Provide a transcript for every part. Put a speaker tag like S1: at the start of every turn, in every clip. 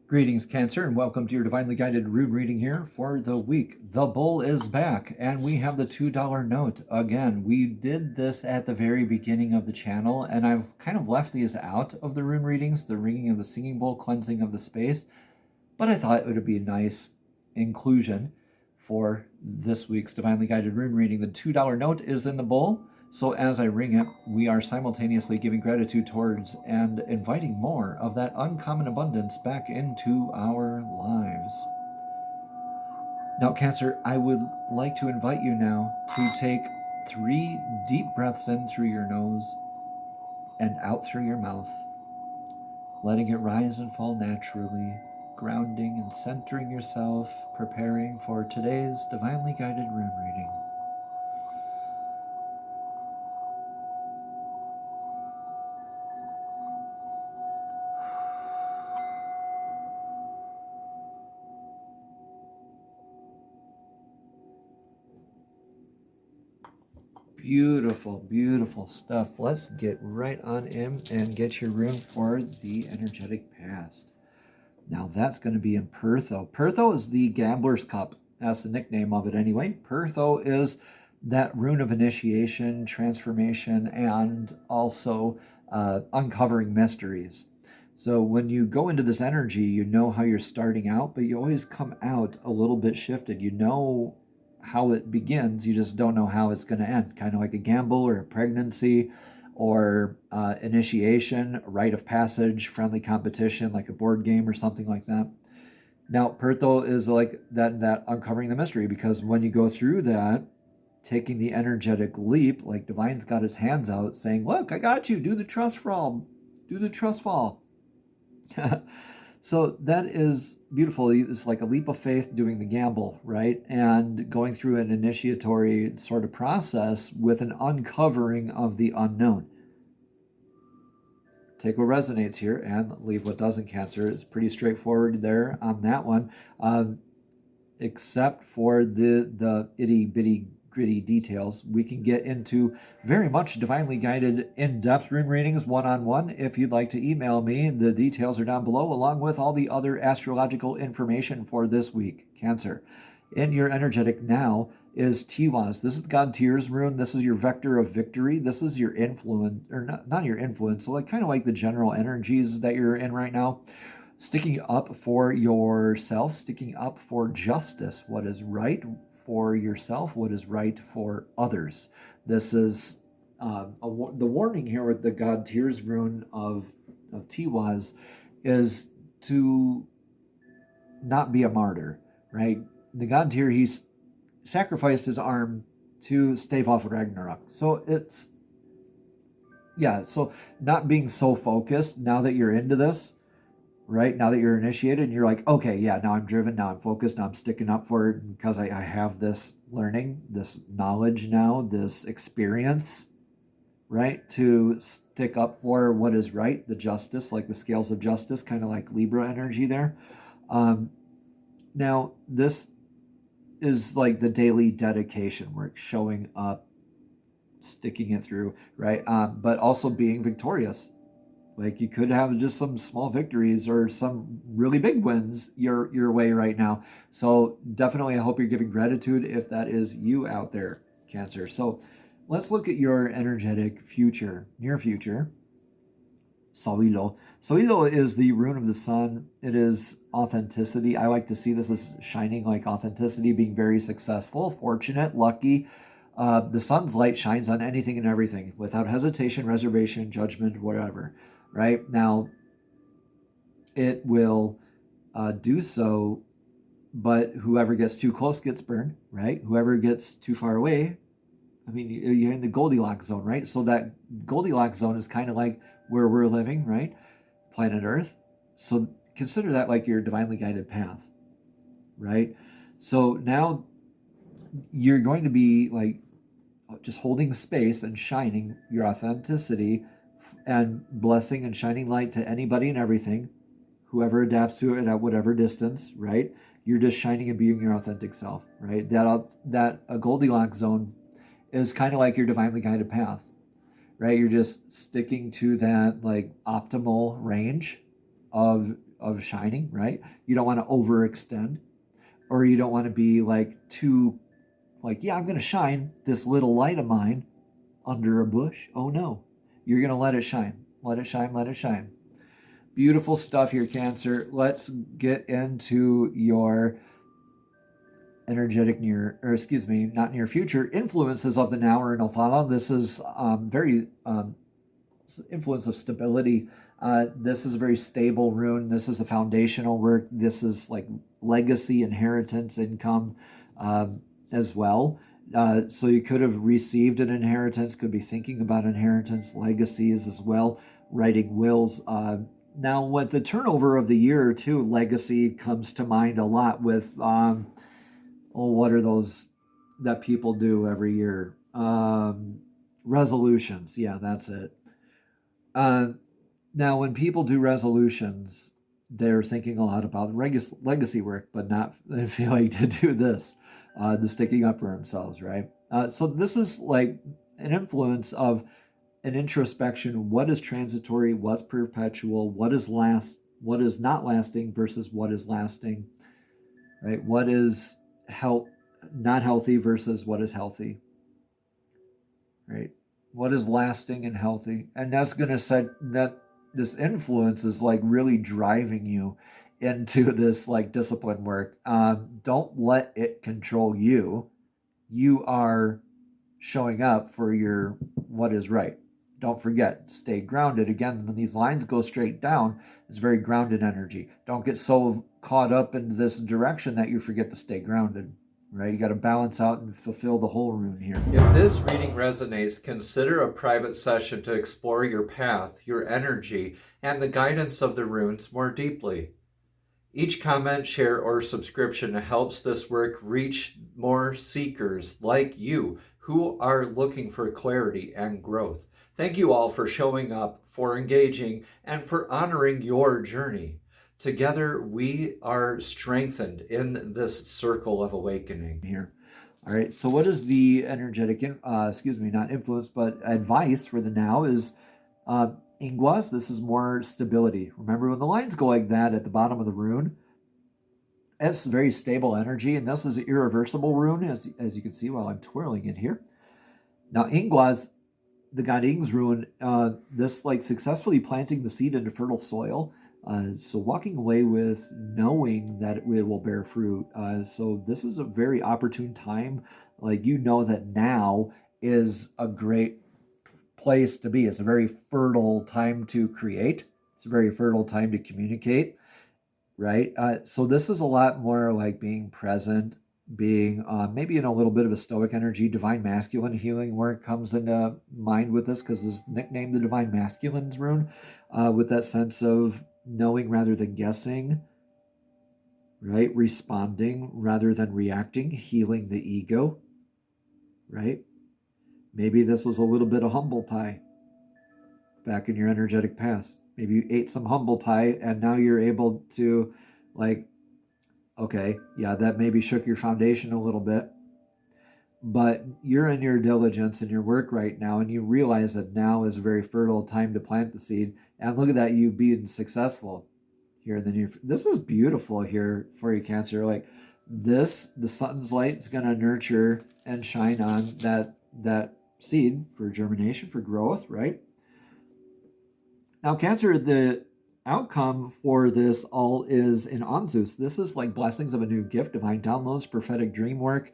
S1: Greetings, Cancer, and welcome to your divinely guided rune reading here for the week. The bull is back, and we have the $2 note again. We did this at the very beginning of the channel, and I've kind of left these out of the rune readings, the ringing of the singing bowl, cleansing of the space, but I thought it would be a nice inclusion for this week's divinely guided rune reading. The $2 note is in the bowl. So as I ring it, we are simultaneously giving gratitude towards and inviting more of that uncommon abundance back into our lives. Now, Cancer, I would like to invite you now to take 3 deep breaths in through your nose and out through your mouth, letting it rise and fall naturally, grounding and centering yourself, preparing for today's divinely guided rune reading. Beautiful, beautiful stuff. Let's get right on in and get your rune for the energetic past. Now that's going to be in Pertho. Pertho is the Gambler's Cup. That's the nickname of it anyway. Pertho is that rune of initiation, transformation, and also uncovering mysteries. So when you go into this energy, you know how you're starting out, but you always come out a little bit shifted. You know how it begins, you just don't know how it's going to end. Kind of like a gamble or a pregnancy or initiation, rite of passage, friendly competition, like a board game or something like that. Now, Pertho is like that uncovering the mystery, because when you go through that, taking the energetic leap, like Divine's got his hands out saying, look, I got you, do the trust fall, do the trust fall. So that is beautiful. It's like a leap of faith doing the gamble, right? And going through an initiatory sort of process with an uncovering of the unknown. Take what resonates here and leave what doesn't, Cancer. It's pretty straightforward there on that one, except for the itty-bitty gritty details. We can get into very much divinely guided in-depth rune readings one-on-one. If you'd like to email me, the details are down below, along with all the other astrological information for this week, Cancer. In your energetic now is Tiwaz. This is God Tyr's rune. This is your vector of victory. This is your influence, or not your influence, so like kind of like the general energies that you're in right now. Sticking up for yourself, sticking up for justice, what is right for yourself, what is right for others. This is the warning here with the God Tyr's rune of Tiwaz is to not be a martyr, right? The God Tyr, he's sacrificed his arm to stave off Ragnarok. So it's, yeah, so not being so focused now that you're into this, right? Now that you're initiated and you're like, okay, yeah, now I'm driven, now I'm focused, now I'm sticking up for it because I have this learning, this knowledge now, this experience, right? To stick up for what is right, the justice, like the scales of justice, kind of like Libra energy there. Now, this is like the daily dedication work, showing up, sticking it through, right? But also being victorious. Like you could have just some small victories or some really big wins your way right now. So definitely I hope you're giving gratitude if that is you out there, Cancer. So let's look at your energetic future, near future. Soilo. Soilo is the rune of the sun. It is authenticity. I like to see this as shining like authenticity, being very successful, fortunate, lucky. The sun's light shines on anything and everything without hesitation, reservation, judgment, whatever. Right? Now, it will do so, but whoever gets too close gets burned, right? Whoever gets too far away, I mean, you're in the Goldilocks zone, right? So that Goldilocks zone is kind of like where we're living, right? Planet Earth. So consider that like your divinely guided path, right? So now you're going to be like just holding space and shining your authenticity and blessing and shining light to anybody and everything, whoever adapts to it at whatever distance, right? You're just shining and being your authentic self, right? That a Goldilocks zone is kind of like your divinely guided path, right? You're just sticking to that like optimal range, of shining, right? You don't want to overextend, or you don't want to be like too like, yeah, I'm going to shine this little light of mine under a bush. Oh no, you're going to let it shine. Let it shine, let it shine. Beautiful stuff here, Cancer. Let's get into your energetic not near future influences of the now or Nothala. This is very influence of stability. This is a very stable rune. This is a foundational work. This is like legacy, inheritance, income as well. So you could have received an inheritance, could be thinking about inheritance, legacies as well, writing wills. Now, with the turnover of the year, too, legacy comes to mind a lot with, what are those that people do every year? Resolutions. Yeah, that's it. Now, when people do resolutions, they're thinking a lot about legacy work, but not feeling to do this, the sticking up for themselves, right? So this is like an influence of an introspection. What is transitory? What's perpetual? What is not lasting versus what is lasting, right? What is not healthy versus what is healthy, right? What is lasting and healthy? And that's going to set that this influence is like really driving you into this like discipline work. Don't let it control you. You are showing up for your what is right. Don't forget, stay grounded. Again, when these lines go straight down, it's very grounded energy. Don't get so caught up in this direction that you forget to stay grounded. Right? You got to balance out and fulfill the whole rune here. If this reading resonates, consider a private session to explore your path, your energy, and the guidance of the runes more deeply. Each comment, share, or subscription helps this work reach more seekers like you who are looking for clarity and growth. Thank you all for showing up, for engaging, and for honoring your journey. Together, we are strengthened in this circle of awakening here. All right, so what is the energetic, not influence, but advice for the now is Ingwas. This is more stability. Remember, when the lines go like that at the bottom of the rune, it's very stable energy, and this is an irreversible rune, as you can see while I'm twirling it here. Now, Ingwas, the god Ing's rune, this like successfully planting the seed into fertile soil. So walking away with knowing that it will bear fruit. So this is a very opportune time. Like, you know that now is a great place to be. It's a very fertile time to create. It's a very fertile time to communicate, right? So this is a lot more like being present, being maybe in a little bit of a stoic energy. Divine masculine healing work comes into mind with this, because this is nicknamed the Divine Masculine's rune, with that sense of knowing rather than guessing, right? Responding rather than reacting, healing the ego, right? Maybe this was a little bit of humble pie back in your energetic past. Maybe you ate some humble pie and now you're able to, like, okay, yeah, that maybe shook your foundation a little bit, but you're in your diligence and your work right now, and you realize that now is a very fertile time to plant the seed. And look at that, you being successful here. Then this is beautiful here for you, Cancer. Like this, the sun's light is going to nurture and shine on that seed for germination, for growth, right? Now, Cancer, the outcome for this all is in Anzus. This is like blessings of a new gift, divine downloads, prophetic dream work.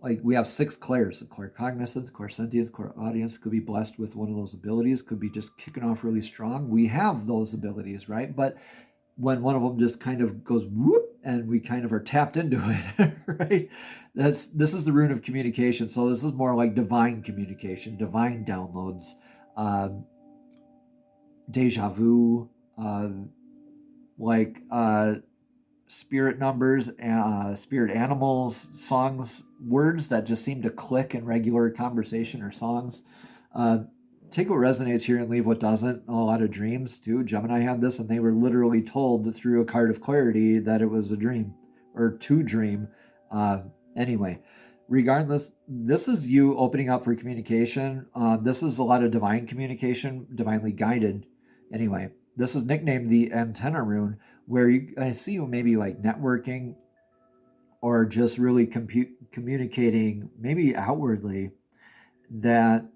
S1: Like we have 6 clairs: claircognizance, clairsentience, clairaudience. Could be blessed with one of those abilities, could be just kicking off really strong. We have those abilities, right? But when one of them just kind of goes whoop, and we kind of are tapped into it, right? This is the rune of communication. So this is more like divine communication, divine downloads, deja vu, spirit numbers, spirit animals, songs, words that just seem to click in regular conversation or songs. Take what resonates here and leave what doesn't. A lot of dreams too. Gemini had this, and they were literally told through a card of clarity that it was a dream or to dream. Anyway, regardless, this is you opening up for communication. This is a lot of divine communication, divinely guided. Anyway, this is nicknamed the antenna rune, where I see you maybe like networking or just really communicating maybe outwardly, that,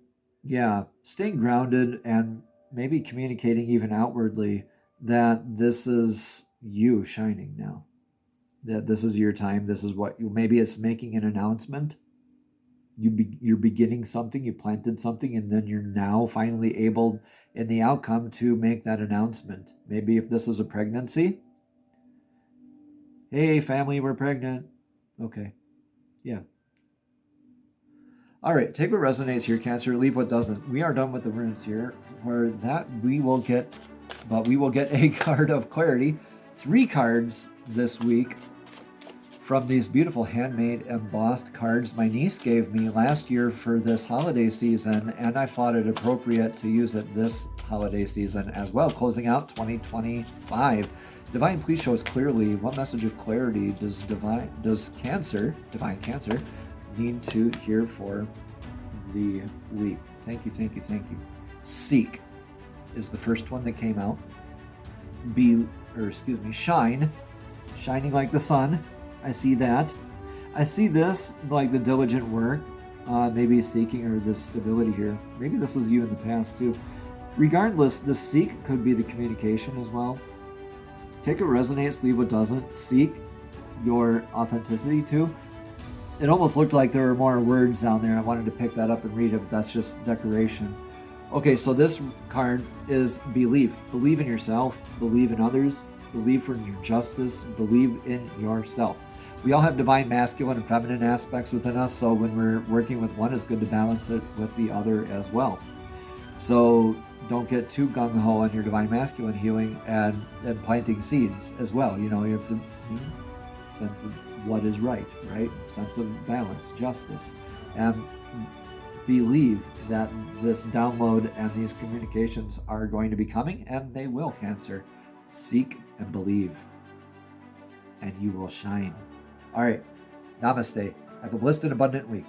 S1: yeah, staying grounded and maybe communicating even outwardly that this is you shining now, that this is your time, this is what you, maybe it's making an announcement. You're beginning something, you planted something, and then you're now finally able in the outcome to make that announcement. Maybe if this is a pregnancy, hey family, we're pregnant. Okay, yeah. All right, take what resonates here, Cancer, leave what doesn't. We are done with the runes here. For that, we will get a card of clarity. 3 cards this week from these beautiful handmade embossed cards my niece gave me last year for this holiday season, and I thought it appropriate to use it this holiday season as well, closing out 2025. Divine, please show us clearly what message of clarity does divine Cancer need to hear for the week. Thank you, thank you, thank you. Seek is the first one that came out. Shine, shining like the sun. I see that. I see this like the diligent work, maybe seeking, or this stability here. Maybe this was you in the past too. Regardless, the seek could be the communication as well. Take what resonates, leave what doesn't. Seek your authenticity too. It almost looked like there were more words down there. I wanted to pick that up and read it, but that's just decoration. Okay, so this card is believe. Believe in yourself, believe in others, believe in your justice, believe in yourself. We all have divine masculine and feminine aspects within us, so when we're working with one, it's good to balance it with the other as well. So don't get too gung-ho on your divine masculine healing and planting seeds as well. You know, you have to sense of what is right? Sense of balance, justice, and believe that this download and these communications are going to be coming, and they will, Cancer. Seek and believe, and you will shine. All right, namaste. Have a blessed and abundant week.